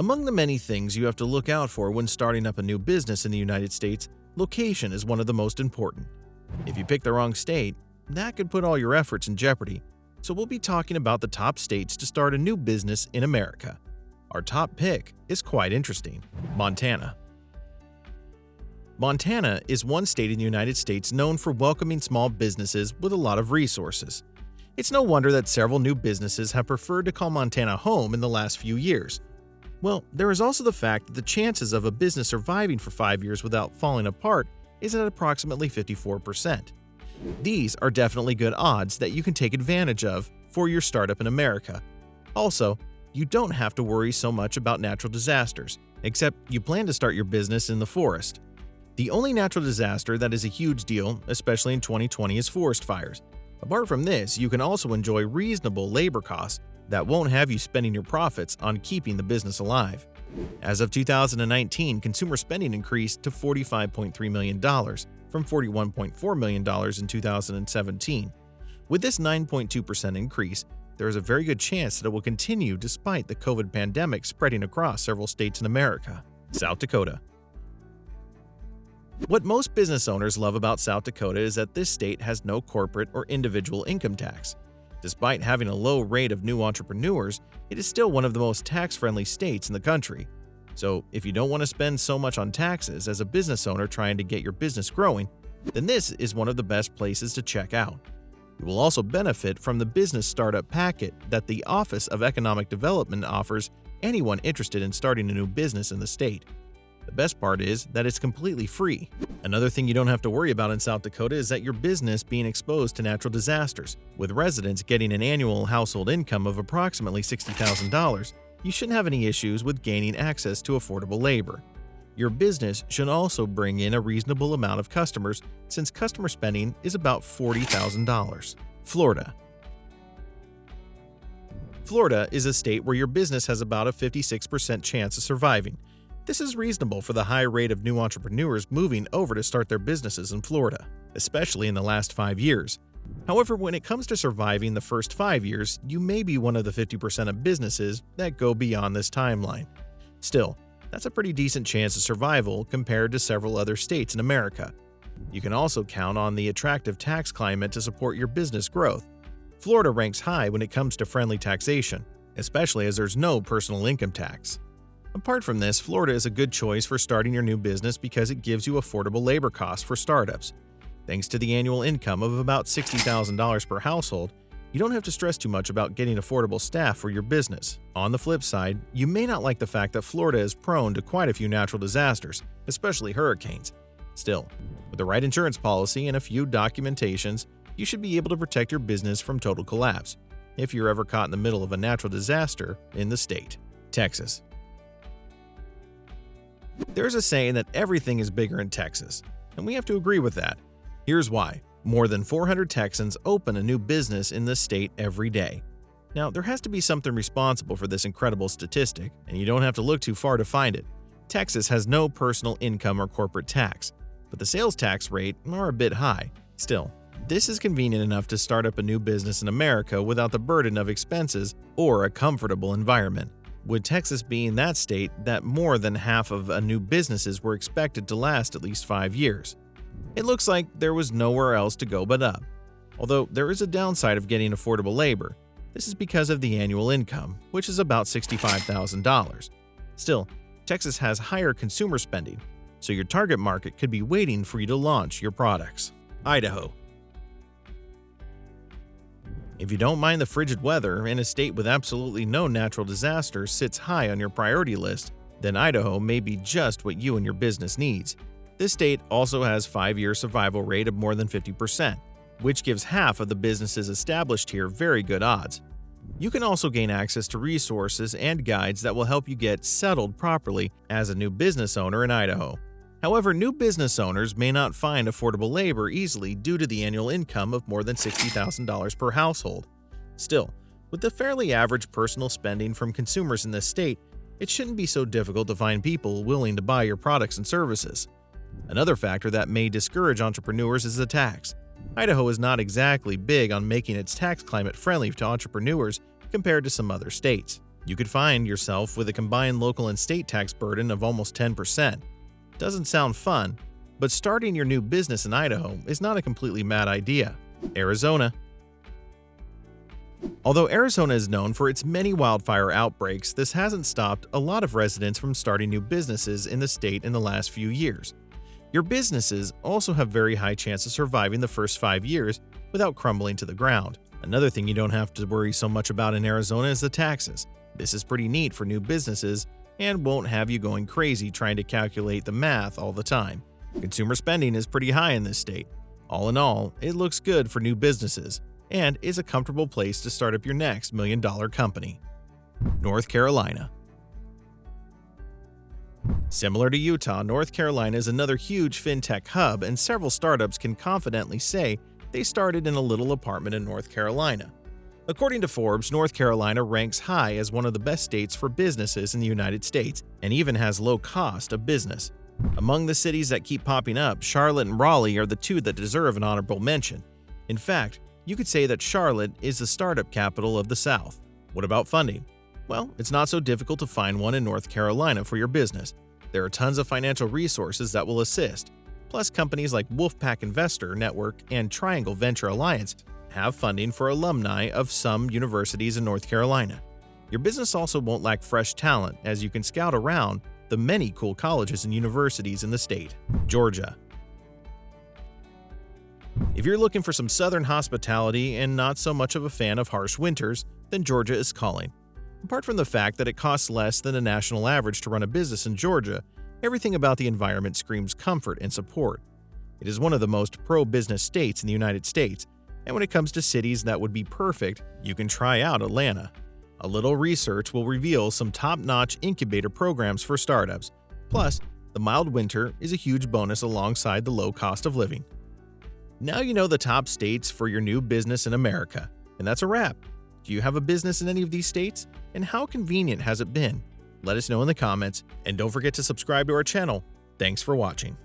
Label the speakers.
Speaker 1: Among the many things you have to look out for when starting up a new business in the United States, location is one of the most important. If you pick the wrong state, that could put all your efforts in jeopardy. So we'll be talking about the top states to start a new business in America. Our top pick is quite interesting: Montana. Montana is one state in the United States known for welcoming small businesses with a lot of resources. It's no wonder that several new businesses have preferred to call Montana home in the last few years. Well, there is also the fact that the chances of a business surviving for 5 years without falling apart is at approximately 54%. These are definitely good odds that you can take advantage of for your startup in America. Also, you don't have to worry so much about natural disasters, except you plan to start your business in the forest. The only natural disaster that is a huge deal, especially in 2020, is forest fires. Apart from this, you can also enjoy reasonable labor costs that won't have you spending your profits on keeping the business alive. As of 2019, consumer spending increased to $45.3 million from $41.4 million in 2017. With this 9.2% increase, there is a very good chance that it will continue despite the COVID pandemic spreading across several states in America. South Dakota. What most business owners love about South Dakota is that this state has no corporate or individual income tax. Despite having a low rate of new entrepreneurs, it is still one of the most tax-friendly states in the country. So if you don't want to spend so much on taxes as a business owner trying to get your business growing, then this is one of the best places to check out. You will also benefit from the business startup packet that the Office of Economic Development offers anyone interested in starting a new business in the state. The best part is that it's completely free. Another thing you don't have to worry about in South Dakota is that your business being exposed to natural disasters. With residents getting an annual household income of approximately $60,000, you shouldn't have any issues with gaining access to affordable labor. Your business should also bring in a reasonable amount of customers since customer spending is about $40,000. Florida. Florida is a state where your business has about a 56% chance of surviving. This is reasonable for the high rate of new entrepreneurs moving over to start their businesses in Florida, especially in the last 5 years. However, when it comes to surviving the first 5 years, you may be one of the 50% of businesses that go beyond this timeline. Still, that's a pretty decent chance of survival compared to several other states in America. You can also count on the attractive tax climate to support your business growth. Florida ranks high when it comes to friendly taxation, especially as there's no personal income tax. Apart from this, Florida is a good choice for starting your new business because it gives you affordable labor costs for startups. Thanks to the annual income of about $60,000 per household, you don't have to stress too much about getting affordable staff for your business. On the flip side, you may not like the fact that Florida is prone to quite a few natural disasters, especially hurricanes. Still, with the right insurance policy and a few documentations, you should be able to protect your business from total collapse if you're ever caught in the middle of a natural disaster in the state. Texas. There's a saying that everything is bigger in Texas, and we have to agree with that. Here's why. More than 400 Texans open a new business in this state every day. Now, there has to be something responsible for this incredible statistic, and you don't have to look too far to find it. Texas has no personal income or corporate tax, but the sales tax rate are a bit high. Still, this is convenient enough to start up a new business in America without the burden of expenses or a comfortable environment. With Texas being that state that more than half of new businesses were expected to last at least 5 years. It looks like there was nowhere else to go but up. Although there is a downside of getting affordable labor. This is because of the annual income, which is about $65,000. Still, Texas has higher consumer spending, so your target market could be waiting for you to launch your products. Idaho. If you don't mind the frigid weather and a state with absolutely no natural disasters sits high on your priority list, then Idaho may be just what you and your business needs. This state also has a 5-year survival rate of more than 50%, which gives half of the businesses established here very good odds. You can also gain access to resources and guides that will help you get settled properly as a new business owner in Idaho. However, new business owners may not find affordable labor easily due to the annual income of more than $60,000 per household. Still, with the fairly average personal spending from consumers in this state, it shouldn't be so difficult to find people willing to buy your products and services. Another factor that may discourage entrepreneurs is the tax. Idaho is not exactly big on making its tax climate friendly to entrepreneurs compared to some other states. You could find yourself with a combined local and state tax burden of almost 10%. Doesn't sound fun, but starting your new business in Idaho is not a completely mad idea. Arizona. Although Arizona is known for its many wildfire outbreaks, this hasn't stopped a lot of residents from starting new businesses in the state in the last few years. Your businesses also have very high chance of surviving the first 5 years without crumbling to the ground. Another thing you don't have to worry so much about in Arizona is the taxes. This is pretty neat for new businesses and won't have you going crazy trying to calculate the math all the time. Consumer spending is pretty high in this state. All in all, it looks good for new businesses and is a comfortable place to start up your next million-dollar company. North Carolina. Similar to Utah, North Carolina is another huge fintech hub, and several startups can confidently say they started in a little apartment in North Carolina. According to Forbes, North Carolina ranks high as one of the best states for businesses in the United States and even has low cost of business. Among the cities that keep popping up, Charlotte and Raleigh are the two that deserve an honorable mention. In fact, you could say that Charlotte is the startup capital of the South. What about funding? Well, it's not so difficult to find one in North Carolina for your business. There are tons of financial resources that will assist. Plus, companies like Wolfpack Investor Network and Triangle Venture Alliance have funding for alumni of some universities in North Carolina. Your business also won't lack fresh talent, as you can scout around the many cool colleges and universities in the state. Georgia. If you're looking for some southern hospitality and not so much of a fan of harsh winters, then Georgia is calling. Apart from the fact that it costs less than the national average to run a business in Georgia, everything about the environment screams comfort and support. It is one of the most pro-business states in the United States, and when it comes to cities that would be perfect, you can try out Atlanta. A little research will reveal some top-notch incubator programs for startups. Plus, the mild winter is a huge bonus alongside the low cost of living. Now you know the top states for your new business in America. And that's a wrap. Do you have a business in any of these states? And how convenient has it been? Let us know in the comments, and don't forget to subscribe to our channel. Thanks for watching.